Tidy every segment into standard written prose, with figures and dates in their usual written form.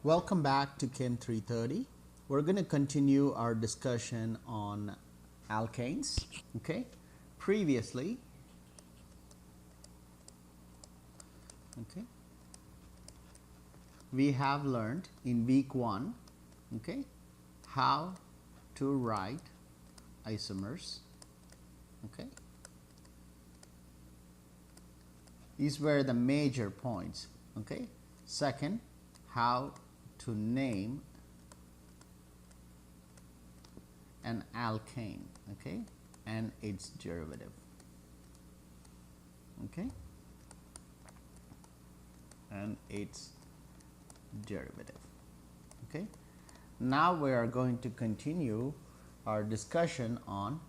Welcome back to Chem 330. We're going to continue our discussion on alkanes. Okay, previously, we have learned in week 1, how to write isomers. These were the major points. Second, how to name an alkane, and its derivative. And its derivative. Now we are going to continue our discussion on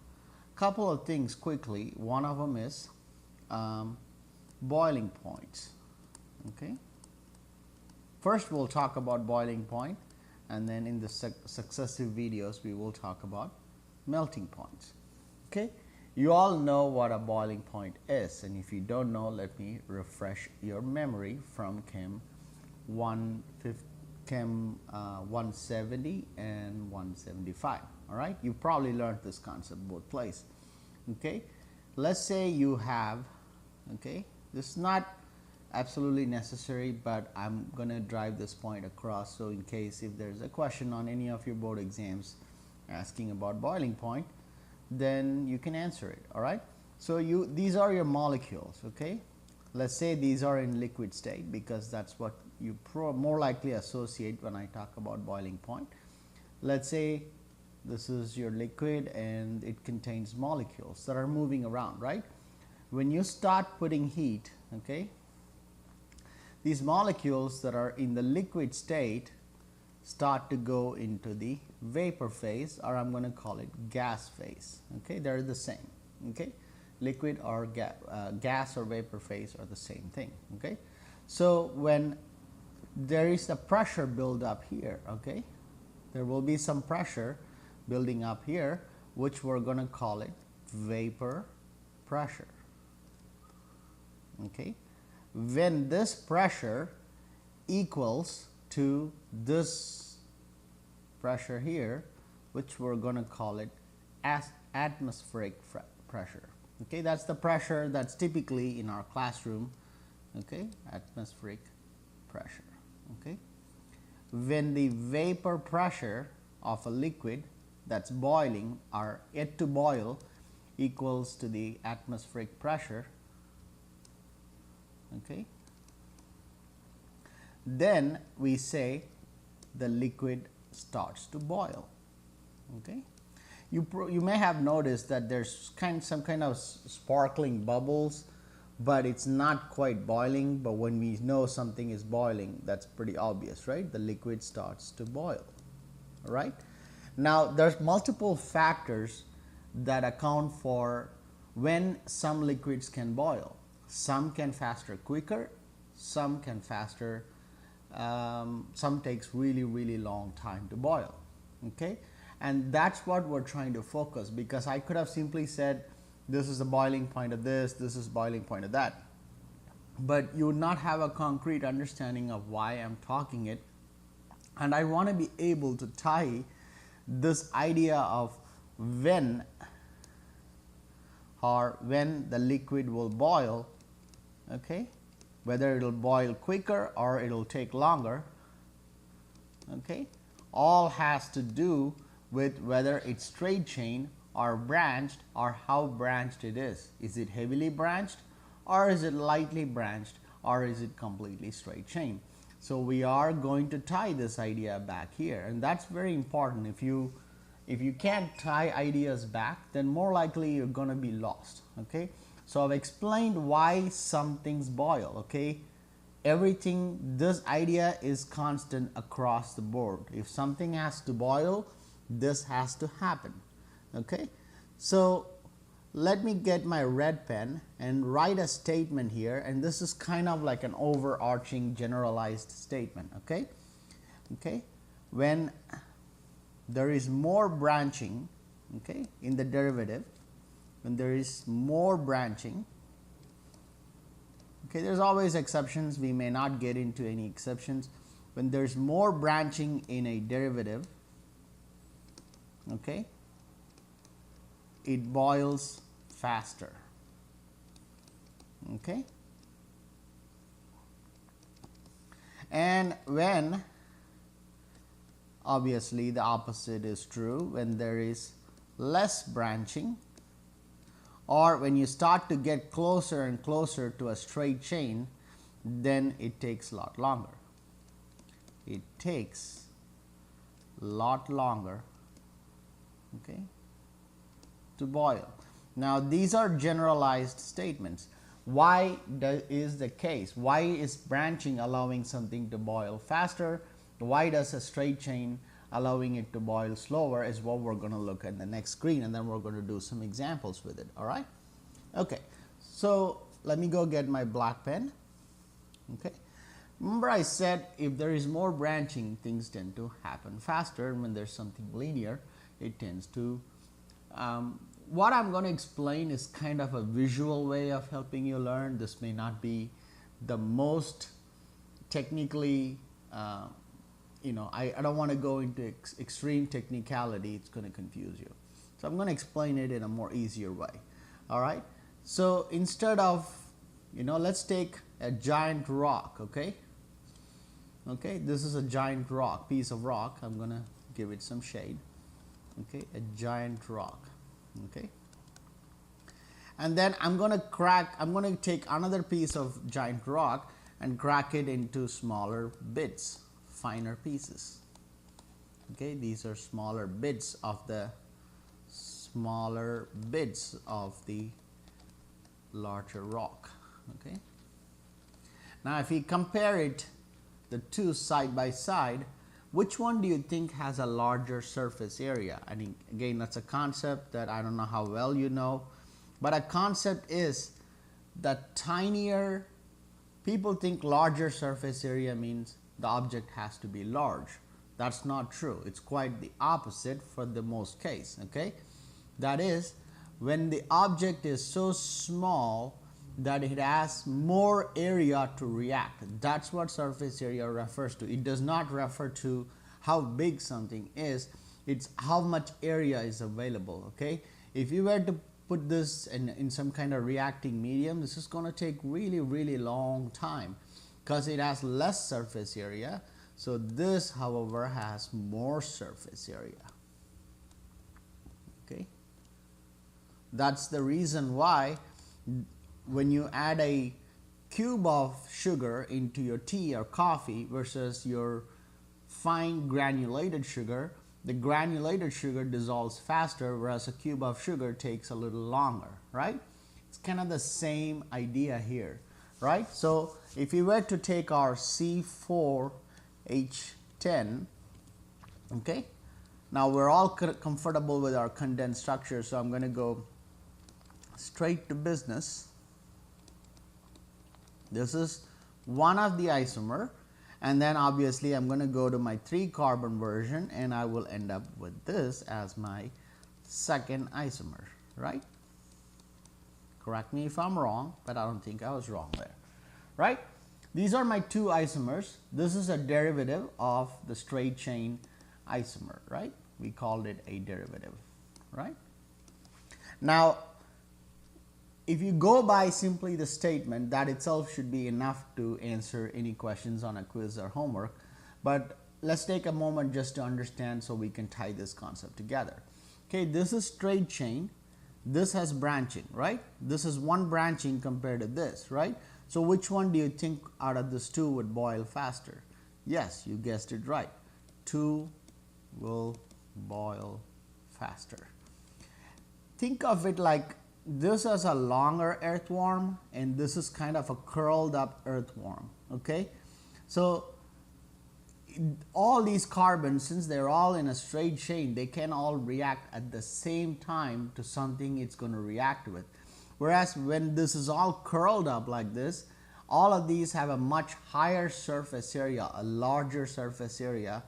a couple of things quickly. One of them is boiling points. First, we'll talk about boiling point, and then in the successive videos, we will talk about melting points. You all know what a boiling point is, and if you don't know, let me refresh your memory from Chem 170 and 175. All right, you probably learned this concept both places. Let's say you have, this is not absolutely necessary, but I'm going to drive this point across, so in case if there's a question on any of your board exams asking about boiling point, then you can answer it. All right, so these are your molecules. Let's say these are in liquid state, because that's what you more likely associate when I talk about boiling point. Let's say this is your liquid and it contains molecules that are moving around, right? When you start putting heat, these molecules that are in the liquid state start to go into the vapor phase, or I'm going to call it gas phase. They're the same. Liquid or gas or vapor phase are the same thing. So when there is a pressure build up here, there will be some pressure building up here, which we're going to call it vapor pressure. When this pressure equals to this pressure here, which we're going to call it as atmospheric pressure. That's the pressure that's typically in our classroom. Atmospheric pressure. When the vapor pressure of a liquid that's boiling or yet to boil equals to the atmospheric pressure, then we say the liquid starts to boil. You may have noticed that there's some kind of sparkling bubbles, but it's not quite boiling. But when we know something is boiling, that's pretty obvious, right? The liquid starts to boil. All right. Now there's multiple factors that account for when some liquids can boil. Some can faster quicker, some can faster, some takes really long time to boil. And that's what we're trying to focus, because I could have simply said this is the boiling point of this is boiling point of that, but you would not have a concrete understanding of why I'm talking it. And I want to be able to tie this idea of when the liquid will boil, whether it will boil quicker or it will take longer, all has to do with whether it's straight chain or branched, or how branched it is. Is it heavily branched, or is it lightly branched, or is it completely straight chain? So we are going to tie this idea back here, and that's very important. If you can't tie ideas back, then more likely you're going to be lost. So I've explained why some things boil. Everything, this idea is constant across the board. If something has to boil, this has to happen. So let me get my red pen and write a statement here, and this is kind of like an overarching generalized statement. When there is more branching, in the derivative, when there is more branching, there's always exceptions. We may not get into any exceptions, when there's more branching in a derivative, okay, it boils faster. Okay. And when, obviously the opposite is true, when there is less branching, or when you start to get closer and closer to a straight chain, then it takes a lot longer. It takes a lot longer, okay, to boil. Now, these are generalized statements. Why is the case? Why is branching allowing something to boil faster? Why does a straight chain allowing it to boil slower is what we're going to look at in the next screen, and then we're going to do some examples with it. All right. Okay. So let me go get my black pen. Okay. Remember I said if there is more branching, things tend to happen faster, and when there's something linear, it tends to what I'm going to explain is kind of a visual way of helping you learn. This may not be the most technically, I don't want to go into extreme technicality. It's going to confuse you. So I'm going to explain it in a more easier way. All right. So instead of, let's take a giant rock. Okay. Okay. This is a giant rock, piece of rock. I'm going to give it some shade. Okay. A giant rock. Okay, and then I'm going to take another piece of giant rock and crack it into smaller bits, finer pieces. Okay, these are smaller bits of the larger rock. Okay, now if we compare it, the two side by side, which one do you think has a larger surface area? I mean, again, that's a concept that I don't know how well you know, but a concept is that tinier, people think larger surface area means the object has to be large. That's not true. It's quite the opposite for the most case. Okay, that is, when the object is so small that it has more area to react. That's what surface area refers to. It does not refer to how big something is, it's how much area is available. Okay, if you were to put this in some kind of reacting medium, this is going to take really long time because it has less surface area. So this, however, has more surface area. Okay, that's the reason why when you add a cube of sugar into your tea or coffee versus your fine granulated sugar, the granulated sugar dissolves faster, whereas a cube of sugar takes a little longer, right? It's kind of the same idea here, right? So if we were to take our C4H10, okay, now we're all comfortable with our condensed structure, so I'm going to go straight to business. This is one of the isomer, and then obviously I'm going to go to my 3 carbon version, and I will end up with this as my second isomer, right? Correct me if I'm wrong, but I don't think I was wrong there, right? These are my 2 isomers. This is a derivative of the straight chain isomer, right? We called it a derivative, right? Now, if you go by simply the statement, that itself should be enough to answer any questions on a quiz or homework. But let's take a moment just to understand so we can tie this concept together. Okay, this is straight chain. This has branching, right? This is one branching compared to this, right? So which one do you think out of this 2 would boil faster? Yes, you guessed it right. 2 will boil faster. Think of it like this is a longer earthworm and this is kind of a curled up earthworm. Okay, so all these carbons, since they're all in a straight chain, they can all react at the same time to something it's going to react with. Whereas when this is all curled up like this, all of these have a much higher surface area, a larger surface area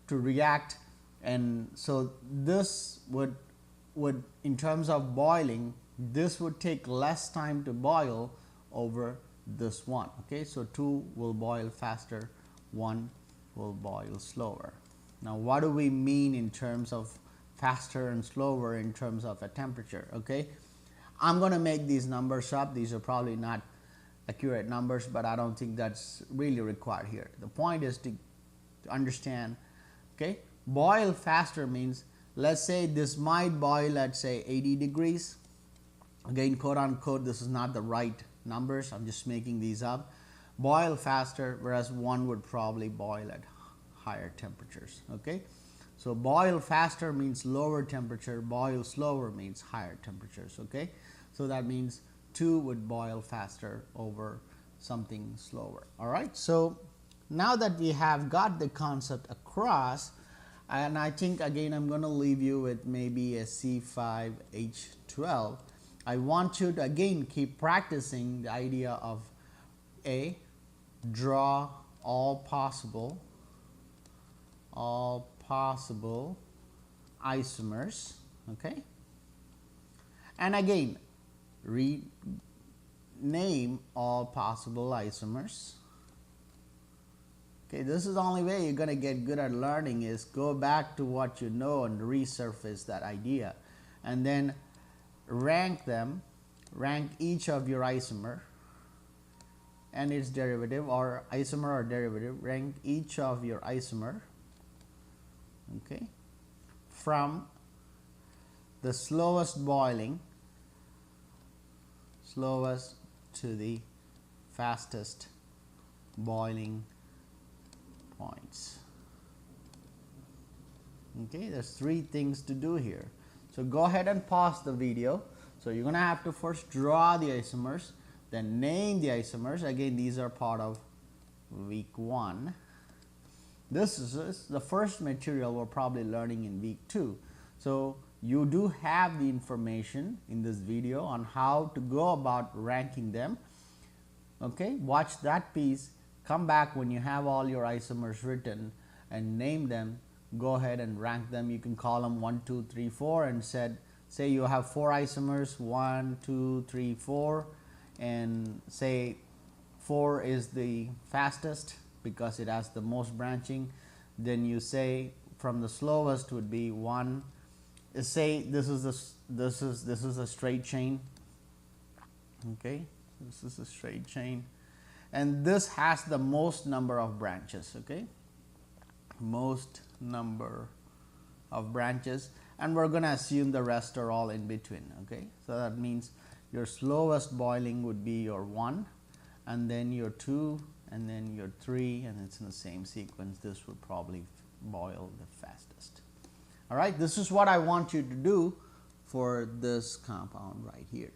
to react, and so this would in terms of boiling, this would take less time to boil over this one. Okay, so 2 will boil faster, 1 will boil slower. Now what do we mean in terms of faster and slower in terms of a temperature? Okay, I'm going to make these numbers up. These are probably not accurate numbers, but I don't think that's really required here. The point is to understand, okay, boil faster means, let's say this might boil at say 80 degrees. Again, quote unquote, this is not the right numbers, I'm just making these up. Boil faster, whereas one would probably boil at higher temperatures. Okay, so boil faster means lower temperature, boil slower means higher temperatures. Okay, so that means 2 would boil faster over something slower. All right, so now that we have got the concept across, and I think again I'm going to leave you with maybe a C5H12. I want you to again keep practicing the idea of A, draw all possible isomers, okay, and again rename all possible isomers. Okay, this is the only way you're going to get good at learning, is go back to what you know and resurface that idea, and then rank them, rank each of your isomer and its derivative, or isomer or derivative, rank each of your isomer, okay, from the slowest boiling, slowest to the fastest boiling points. Okay, there's 3 things to do here. So go ahead and pause the video. So you're going to have to first draw the isomers, then name the isomers. Again, these are part of week 1. This is the first material we're probably learning in week 2. So you do have the information in this video on how to go about ranking them. Okay, watch that piece, come back when you have all your isomers written and name them. Go ahead and rank them. You can call them 1, 2, 3, 4 and say you have 4 isomers, 1, 2, 3, 4, and say 4 is the fastest because it has the most branching. Then you say from the slowest would be 1. Say this is a straight chain. Okay, this is a straight chain, and this has the most number of branches. Okay, most number of branches, and we're going to assume the rest are all in between. Okay, so that means your slowest boiling would be your 1, and then your 2, and then your 3, and it's in the same sequence. This would probably boil the fastest. All right, this is what I want you to do for this compound right here.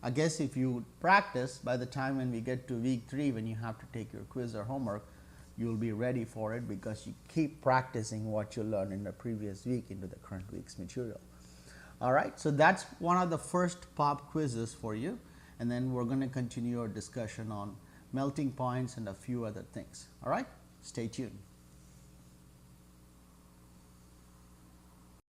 I guess if you practice, by the time when we get to week 3, when you have to take your quiz or homework, you'll be ready for it because you keep practicing what you learned in the previous week into the current week's material. All right, so that's one of the first pop quizzes for you, and then we're going to continue our discussion on melting points and a few other things. All right, stay tuned.